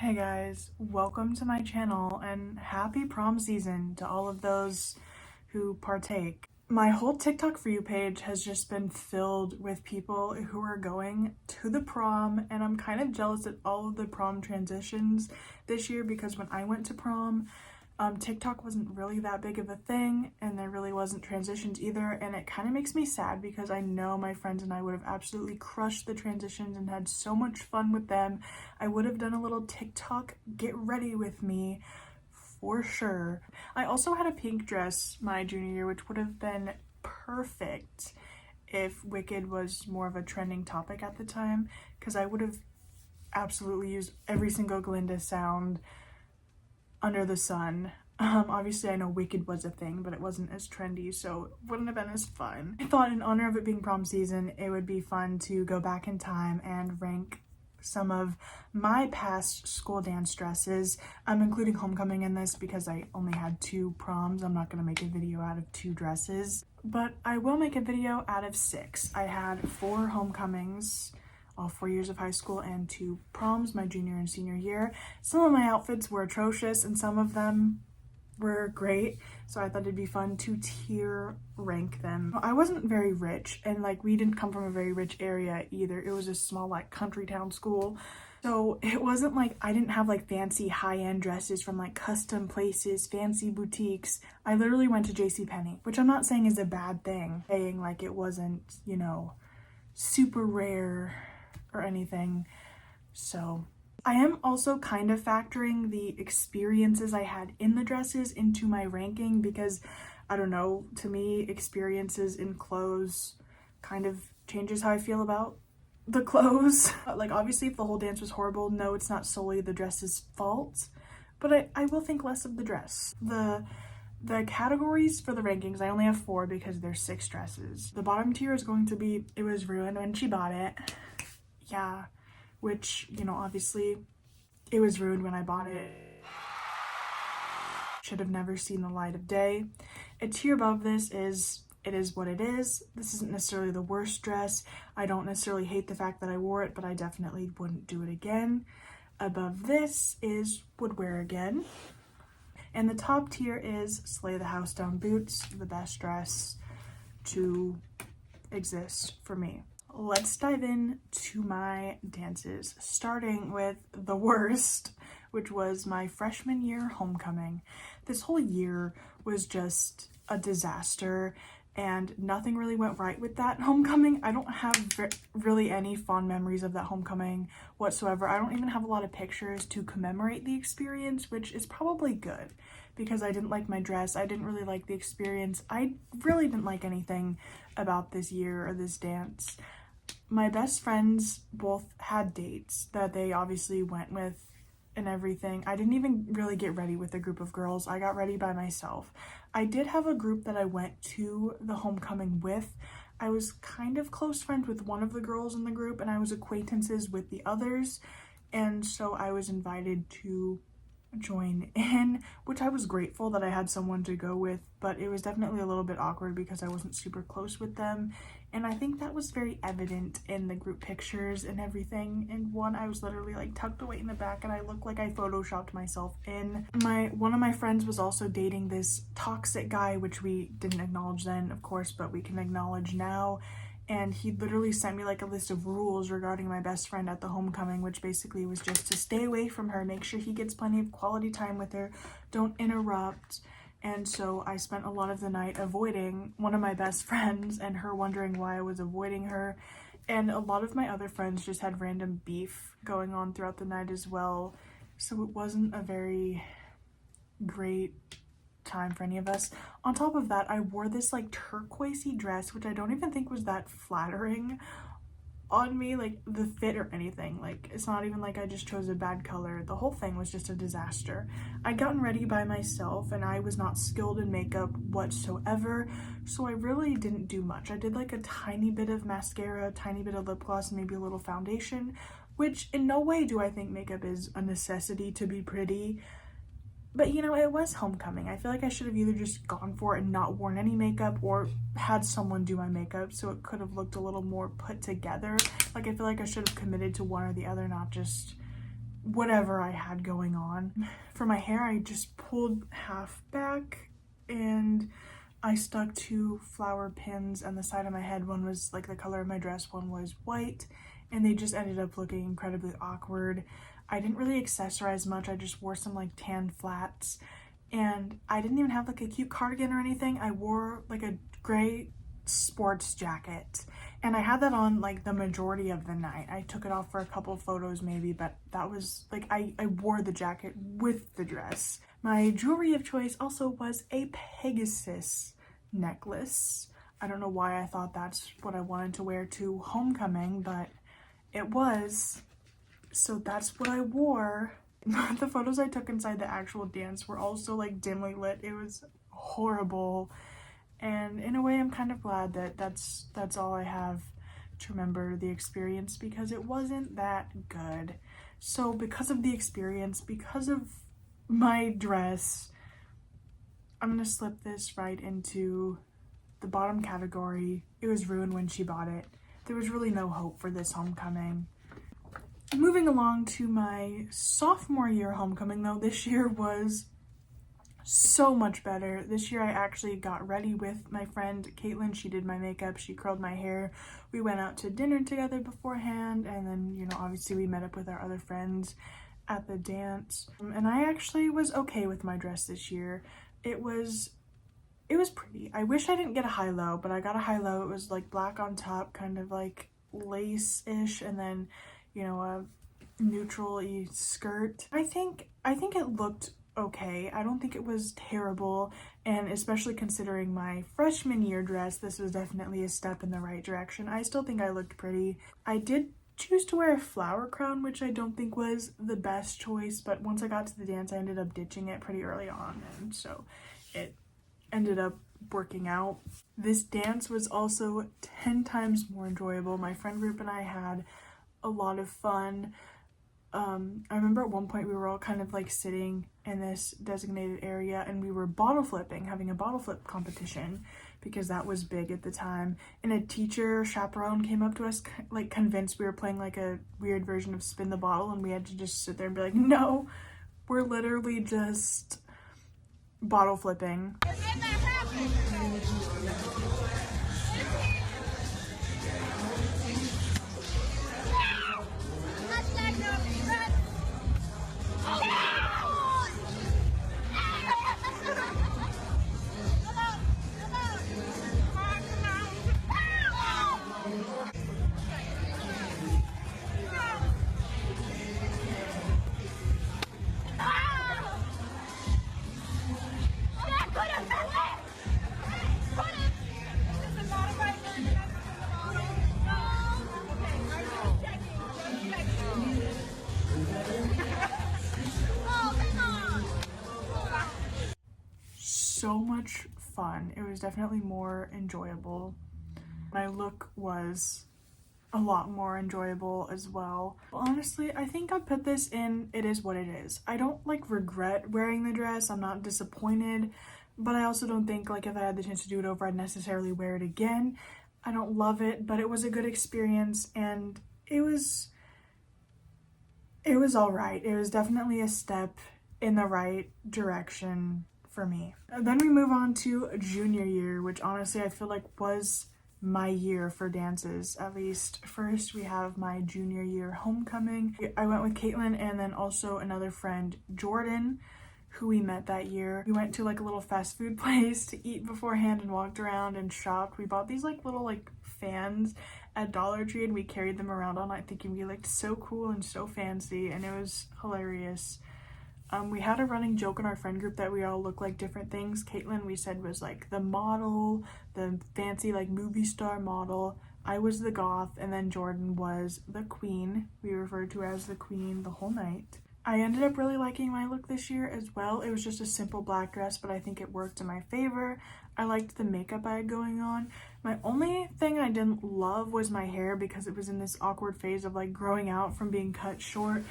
Hey guys, welcome to my channel and happy prom season to all of those who partake. My whole TikTok For You page has just been filled with people who are going to the prom, and I'm kind of jealous at all of the prom transitions this year because when I went to prom, TikTok wasn't really that big of a thing and there really wasn't transitions either, and it kind of makes me sad because I know my friends and I would have absolutely crushed the transitions and had so much fun with them. I would have done a little TikTok get ready with me for sure. I also had a pink dress my junior year, which would have been perfect if Wicked was more of a trending topic at the time, because I would have absolutely used every single Glinda sound under the sun. Obviously I know Wicked was a thing, but it wasn't as trendy, so it wouldn't have been as fun. I thought in honor of it being prom season, it would be fun to go back in time and rank some of my past school dance dresses. I'm including homecoming in this because I only had 2 proms. I'm not going to make a video out of 2 dresses, but I will make a video out of 6. I had 4 homecomings, all 4 years of high school, and 2 proms, my junior and senior year. Some of my outfits were atrocious and some of them were great, so I thought it'd be fun to tier rank them. I wasn't very rich, and like we didn't come from a very rich area either. It was a small like country town school, so it wasn't like I didn't have like fancy high-end dresses from like custom places, fancy boutiques. I literally went to JCPenney, which I'm not saying is a bad thing, saying like it wasn't, you know, super rare or anything. So I am also kind of factoring the experiences I had in the dresses into my ranking because, I don't know, to me, experiences in clothes kind of changes how I feel about the clothes. Like, obviously, if the whole dance was horrible, no, it's not solely the dress's fault, but I will think less of the dress. The categories for the rankings, I only have 4 because there's 6 dresses. The bottom tier is going to be, it was ruined when she bought it. Yeah. Which, you know, obviously it was ruined when I bought it. Should have never seen the light of day. A tier above this is, it is what it is. This isn't necessarily the worst dress. I don't necessarily hate the fact that I wore it, but I definitely wouldn't do it again. Above this is would wear again. And the top tier is Slay the House Down Boots, the best dress to exist for me. Let's dive in to my dances, starting with the worst, which was my freshman year homecoming. This whole year was just a disaster and nothing really went right with that homecoming. I don't have really any fond memories of that homecoming whatsoever. I don't even have a lot of pictures to commemorate the experience, which is probably good because I didn't like my dress. I didn't really like the experience. I really didn't like anything about this year or this dance. My best friends both had dates that they obviously went with and everything. I didn't even really get ready with a group of girls. I got ready by myself. I did have a group that I went to the homecoming with. I was kind of close friends with one of the girls in the group and I was acquaintances with the others. And so I was invited to join in, which I was grateful that I had someone to go with, but it was definitely a little bit awkward because I wasn't super close with them. And I think that was very evident in the group pictures and everything. And one, I was literally like tucked away in the back and I looked like I photoshopped myself in. One of my friends was also dating this toxic guy, which we didn't acknowledge then, of course, but we can acknowledge now. And he literally sent me like a list of rules regarding my best friend at the homecoming, which basically was just to stay away from her, make sure he gets plenty of quality time with her, don't interrupt. And so I spent a lot of the night avoiding one of my best friends and her wondering why I was avoiding her. And a lot of my other friends just had random beef going on throughout the night as well. So it wasn't a very great time for any of us. On top of that, I wore this like turquoisey dress, which I don't even think was that flattering on me, like the fit or anything. Like, it's not even like I just chose a bad color. The whole thing was just a disaster. I'd gotten ready by myself and I was not skilled in makeup whatsoever, so I really didn't do much. I did like a tiny bit of mascara, a tiny bit of lip gloss, maybe a little foundation, which in no way do I think makeup is a necessity to be pretty. But you know, it was homecoming. I feel like I should have either just gone for it and not worn any makeup or had someone do my makeup so it could have looked a little more put together. Like, I feel like I should have committed to one or the other, not just whatever I had going on. For my hair, I just pulled half back and I stuck 2 flower pins on the side of my head. One was like the color of my dress, one was white, and they just ended up looking incredibly awkward. I didn't really accessorize much. I just wore some like tan flats, and I didn't even have like a cute cardigan or anything. I wore like a gray sports jacket, and I had that on like the majority of the night. I took it off for a couple photos maybe, but that was like I wore the jacket with the dress. My jewelry of choice also was a Pegasus necklace. I don't know why I thought that's what I wanted to wear to homecoming, but it was, so that's what I wore. The photos I took inside the actual dance were also like dimly lit. It was horrible. And in a way, I'm kind of glad that that's all I have to remember the experience, because it wasn't that good. So because of the experience, because of my dress, I'm gonna slip this right into the bottom category. It was ruined when she bought it. There was really no hope for this homecoming. Moving along to my sophomore year homecoming though, this year was so much better. This year I actually got ready with my friend Caitlin. She did my makeup, she curled my hair. We went out to dinner together beforehand, and then, you know, obviously we met up with our other friends at the dance. And I actually was okay with my dress this year. It was pretty. I wish I didn't get a high-low, but I got a high-low. It was like black on top, kind of like lace-ish, and then, you know, a neutral-y skirt. I think it looked okay. I don't think it was terrible, and especially considering my freshman year dress, this was definitely a step in the right direction. I still think I looked pretty. I did choose to wear a flower crown, which I don't think was the best choice, but once I got to the dance, I ended up ditching it pretty early on, and so it ended up working out. This dance was also 10 times more enjoyable. My friend group and I had a lot of fun. I remember at one point we were all kind of like sitting in this designated area, and we were bottle flipping, having a bottle flip competition, because that was big at the time. And a teacher chaperone came up to us, like convinced we were playing like a weird version of spin the bottle, and we had to just sit there and be like, no, we're literally just bottle flipping. So much fun. It was definitely more enjoyable. My look was a lot more enjoyable as well. Honestly, I think I'd put this in it is what it is. I don't like regret wearing the dress. I'm not disappointed, but I also don't think like if I had the chance to do it over, I'd necessarily wear it again. I don't love it, but it was a good experience, and it was all right. It was definitely a step in the right direction for me. And then we move on to junior year, which honestly I feel like was my year for dances, at least. First, we have my junior year homecoming. I went with Caitlin and then also another friend, Jordan, who we met that year. We went to like a little fast food place to eat beforehand and walked around and shopped. We bought these like little like fans at Dollar Tree, and we carried them around all night thinking we looked so cool and so fancy, and it was hilarious. We had a running joke in our friend group that we all look like different things. Caitlin, we said, was like the model, the fancy like movie star model. I was the goth, and then Jordan was the queen. We referred to her as the queen the whole night. I ended up really liking my look this year as well. It was just a simple black dress, but I think it worked in my favor. I liked the makeup I had going on. My only thing I didn't love was my hair, because it was in this awkward phase of like growing out from being cut short.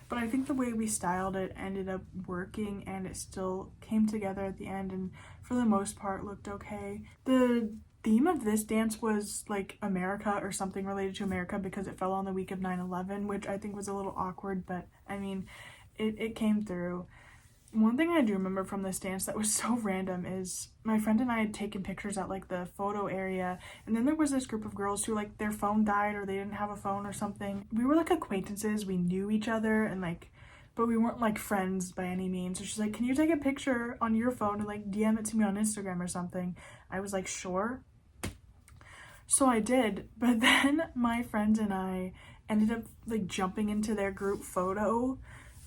But I think the way we styled it ended up working, and it still came together at the end, and for the most part looked okay. The theme of this dance was like America or something related to America because it fell on the week of 9/11, which I think was a little awkward, but I mean, it came through. One thing I do remember from this dance that was so random is my friend and I had taken pictures at like the photo area, and then there was this group of girls who like their phone died or they didn't have a phone or something. We were like acquaintances, we knew each other, and like, but we weren't like friends by any means. So she's like, can you take a picture on your phone and like DM it to me on Instagram or something? I was like, sure. So I did, but then my friend and I ended up like jumping into their group photo.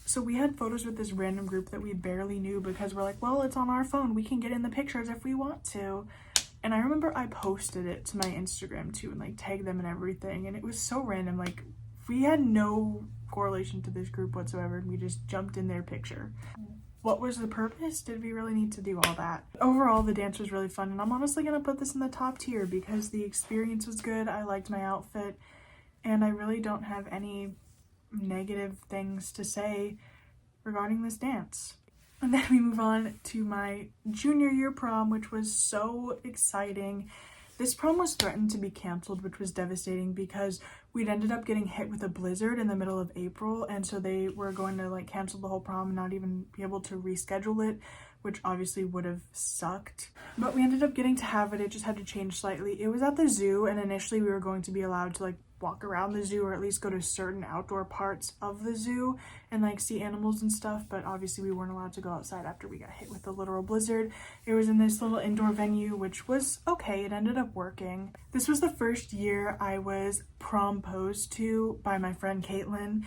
So we had photos with this random group that we barely knew because we're like, well, it's on our phone. We can get in the pictures if we want to. And I remember I posted it to my Instagram too and like tagged them and everything. And it was so random. Like we had no correlation to this group whatsoever. And we just jumped in their picture. What was the purpose? Did we really need to do all that? Overall, the dance was really fun. And I'm honestly going to put this in the top tier because the experience was good. I liked my outfit. And I really don't have any negative things to say regarding this dance. And then we move on to my junior year prom, which was so exciting. This prom was threatened to be canceled, which was devastating because we'd ended up getting hit with a blizzard in the middle of April, and so they were going to like cancel the whole prom and not even be able to reschedule it, which obviously would have sucked. But we ended up getting to have it. It just had to change slightly. It was at the zoo, and initially we were going to be allowed to like walk around the zoo or at least go to certain outdoor parts of the zoo and like see animals and stuff, but obviously we weren't allowed to go outside after we got hit with the literal blizzard. It was in this little indoor venue, which was okay. It ended up working. This was the first year I was proposed to by my friend Caitlin.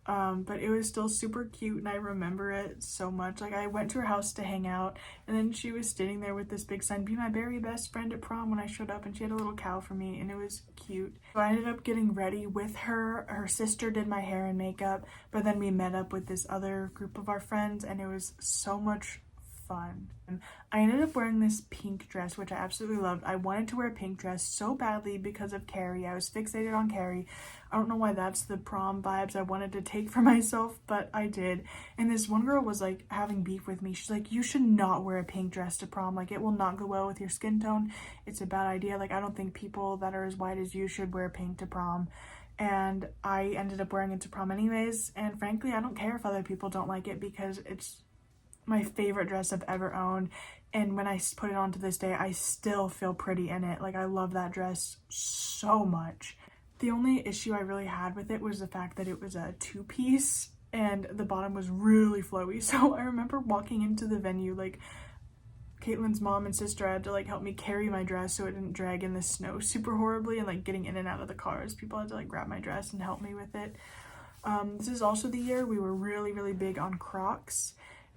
But it was still super cute and I remember it so much. Like I went to her house to hang out and then she was standing there with this big sign, be my very best friend at prom, when I showed up, and she had a little cow for me and it was cute. So I ended up getting ready with her. Her sister did my hair and makeup, but then we met up with this other group of our friends and it was so much fun. And I ended up wearing this pink dress, which I absolutely loved. I wanted to wear a pink dress so badly because of Carrie. I was fixated on Carrie. I don't know why that's the prom vibes I wanted to take for myself, but I did. And this one girl was like having beef with me. She's like, you should not wear a pink dress to prom. Like it will not go well with your skin tone. It's a bad idea. Like I don't think people that are as white as you should wear pink to prom. And I ended up wearing it to prom anyways. And frankly, I don't care if other people don't like it because it's my favorite dress I've ever owned, and when I put it on to this day I still feel pretty in it. Like I love that dress so much. The only issue I really had with it was the fact that it was a two-piece and the bottom was really flowy. So I remember walking into the venue, like Caitlin's mom and sister had to like help me carry my dress so it didn't drag in the snow super horribly, and like getting in and out of the cars, people had to like grab my dress and help me with it. This is also the year we were really big on Crocs.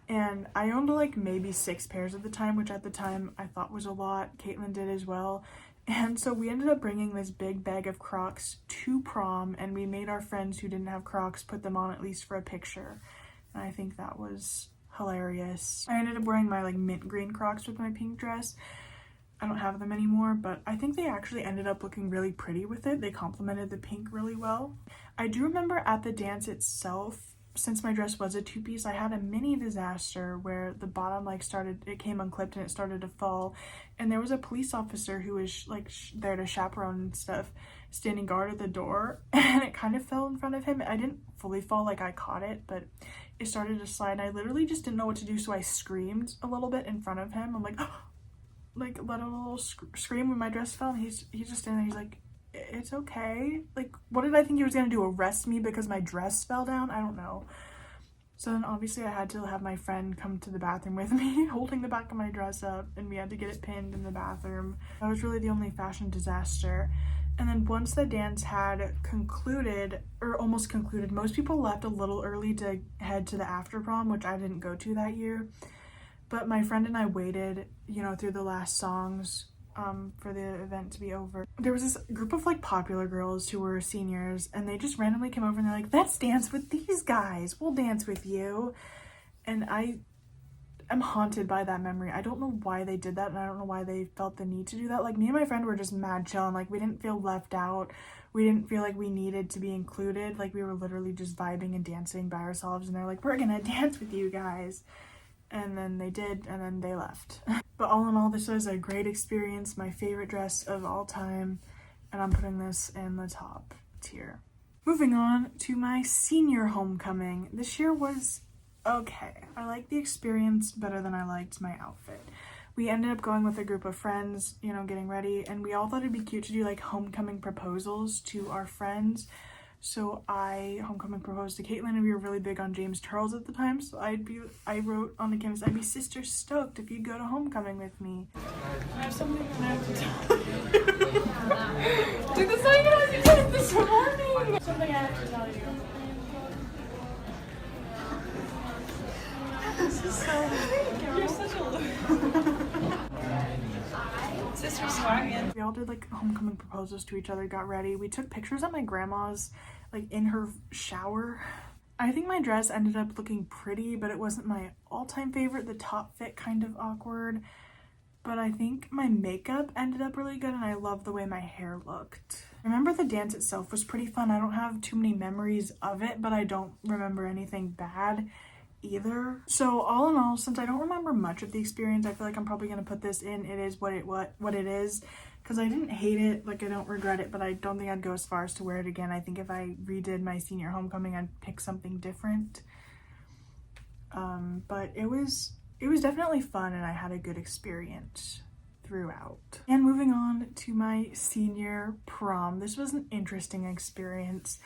And I owned like maybe 6 pairs at the time, which at the time I thought was a lot. Caitlin did as well. And so we ended up bringing this big bag of Crocs to prom, and we made our friends who didn't have Crocs put them on at least for a picture. And I think that was hilarious. I ended up wearing my like mint green Crocs with my pink dress. I don't have them anymore, but I think they actually ended up looking really pretty with it. They complemented the pink really well. I do remember at the dance itself, since my dress was a two-piece, I had a mini disaster where the bottom like it came unclipped and it started to fall, and there was a police officer who was like there to chaperone and stuff, standing guard at the door, and it kind of fell in front of him. I didn't fully fall, like I caught it, but it started to slide and I literally just didn't know what to do, so I screamed a little bit in front of him. I'm like like let out a little scream when my dress fell, and he's just standing there. He's like, it's okay. Like, what did I think he was gonna do, arrest me because my dress fell down? I don't know. So then obviously I had to have my friend come to the bathroom with me holding the back of my dress up, and we had to get it pinned in the bathroom. That was really the only fashion disaster. And then once the dance had concluded, or almost concluded, most people left a little early to head to the after prom, which I didn't go to that year. But my friend and I waited, you know, through the last songs for the event to be over. There was this group of like popular girls who were seniors, and they just randomly came over and they're like, let's dance with these guys, we'll dance with you. And I'm haunted by that memory. I don't know why they did that, and I don't know why they felt the need to do that. Like, me and my friend were just mad chill, and like we didn't feel left out, we didn't feel like we needed to be included. Like, we were literally just vibing and dancing by ourselves, and they're like, we're gonna dance with you guys. and then they did, and then they left. But all in all, this was a great experience, my favorite dress of all time, and I'm putting this in the top tier. Moving on to my senior homecoming. This year was okay. I liked the experience better than I liked my outfit. We ended up going with a group of friends, you know, getting ready, and we all thought it'd be cute to do like homecoming proposals to our friends. So I homecoming proposed to Caitlin, and we were really big on James Charles at the time. So I wrote on the canvas, I'd be sister stoked if you'd go to homecoming with me. I have something that I have to tell you. Dude, that's not even how you did it this morning. Something I have to tell you. This is so you're such a loser. Sister swaggin'. We all did like homecoming proposals to each other, got ready. We took pictures at my grandma's, like in her shower. I think my dress ended up looking pretty, but it wasn't my all-time favorite. The top fit kind of awkward, but I think my makeup ended up really good, and I love the way my hair looked. I remember the dance itself was pretty fun. I don't have too many memories of it, but I don't remember anything bad either. So all in all, since I don't remember much of the experience, I feel like I'm probably going to put this in it is what it is, because I didn't hate it, like I don't regret it, but I don't think I'd go as far as to wear it again. I think if I redid my senior homecoming, I'd pick something different. But it was definitely fun, and I had a good experience throughout. And moving on to my senior prom, this was an interesting experience.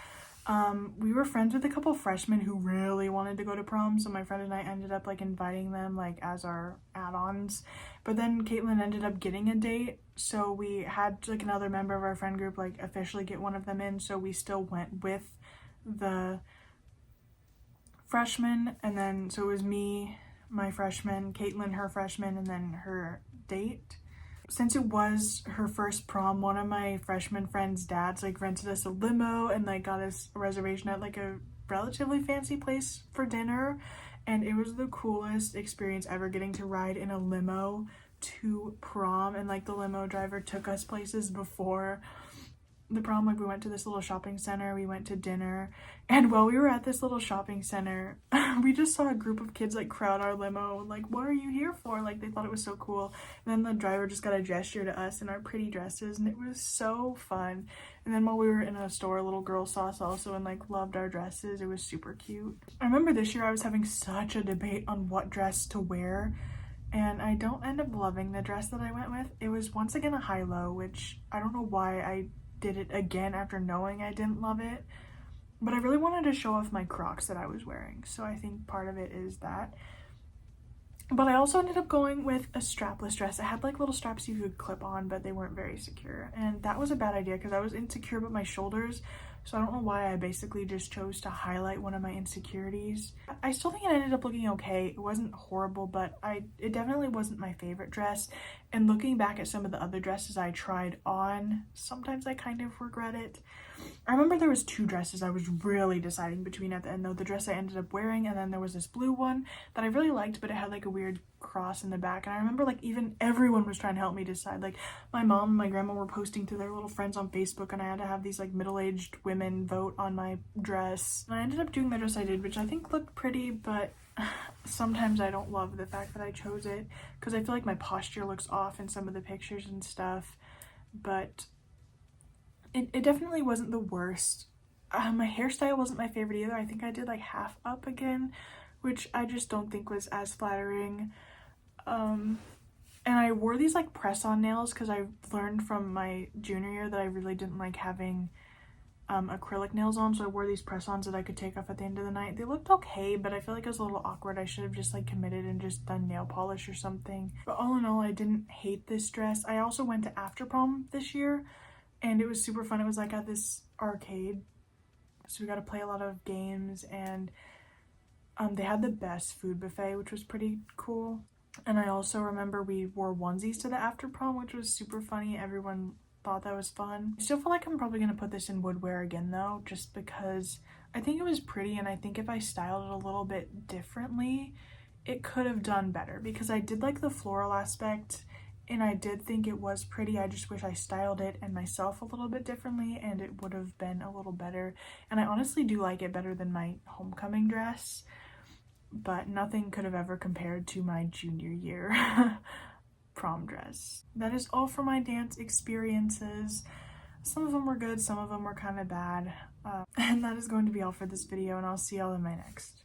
We were friends with a couple freshmen who really wanted to go to prom, so my friend and I ended up like inviting them like as our add-ons. But then Caitlin ended up getting a date, so we had like another member of our friend group like officially get one of them in, so we still went with the freshman, and then so it was me, my freshman, Caitlin, her freshman, and then her date. Since it was her first prom, one of my freshman friends' dads like rented us a limo and like got us a reservation at like a relatively fancy place for dinner, and it was the coolest experience ever getting to ride in a limo to prom. And like the limo driver took us places before the prom. Like we went to this little shopping center, we went to dinner, and while we were at this little shopping center we just saw a group of kids like crowd our limo, like, what are you here for? Like they thought it was so cool, and then the driver just got a gesture to us in our pretty dresses, and it was so fun. And then while we were in a store, a little girl saw us also and like loved our dresses. It was super cute. I remember this year I was having such a debate on what dress to wear, and I don't end up loving the dress that I went with. It was once again a high-low, which I don't know why I did it again after knowing I didn't love it, but I really wanted to show off my Crocs that I was wearing, so I think part of it is that. But I also ended up going with a strapless dress. It had like little straps you could clip on, but they weren't very secure, and that was a bad idea because I was insecure about my shoulders, so I don't know why I basically just chose to highlight one of my insecurities. I still think it ended up looking okay. It wasn't horrible, but it definitely wasn't my favorite dress. And looking back at some of the other dresses I tried on, sometimes I kind of regret it. I remember there was two dresses I was really deciding between at the end though. The dress I ended up wearing, and then there was this blue one that I really liked, but it had like a weird cross in the back. And I remember like even everyone was trying to help me decide. Like my mom and my grandma were posting to their little friends on Facebook, and I had to have these like middle-aged women vote on my dress. And I ended up doing the dress I did, which I think looked pretty, but sometimes I don't love the fact that I chose it because I feel like my posture looks off in some of the pictures and stuff. But it definitely wasn't the worst. My hairstyle wasn't my favorite either. I think I did like half up again, which I just don't think was as flattering. And I wore these like press-on nails because I learned from my junior year that I really didn't like having acrylic nails on, so I wore these press-ons that I could take off at the end of the night. They looked okay, but I feel like it was a little awkward. I should have just like committed and just done nail polish or something. But all in all, I didn't hate this dress. I also went to after prom this year, and it was super fun. It was like at this arcade, so we got to play a lot of games, and they had the best food buffet, which was pretty cool. And I also remember we wore onesies to the after prom, which was super funny. Everyone thought that was fun. I still feel like I'm probably going to put this in woodwear again though, just because I think it was pretty, and I think if I styled it a little bit differently, it could have done better, because I did like the floral aspect, and I did think it was pretty. I just wish I styled it and myself a little bit differently, and it would have been a little better. And I honestly do like it better than my homecoming dress. but nothing could have ever compared to my junior year prom dress. That is all for my dance experiences. Some of them were good, some of them were kind of bad. And that is going to be all for this video, and I'll see y'all in my next.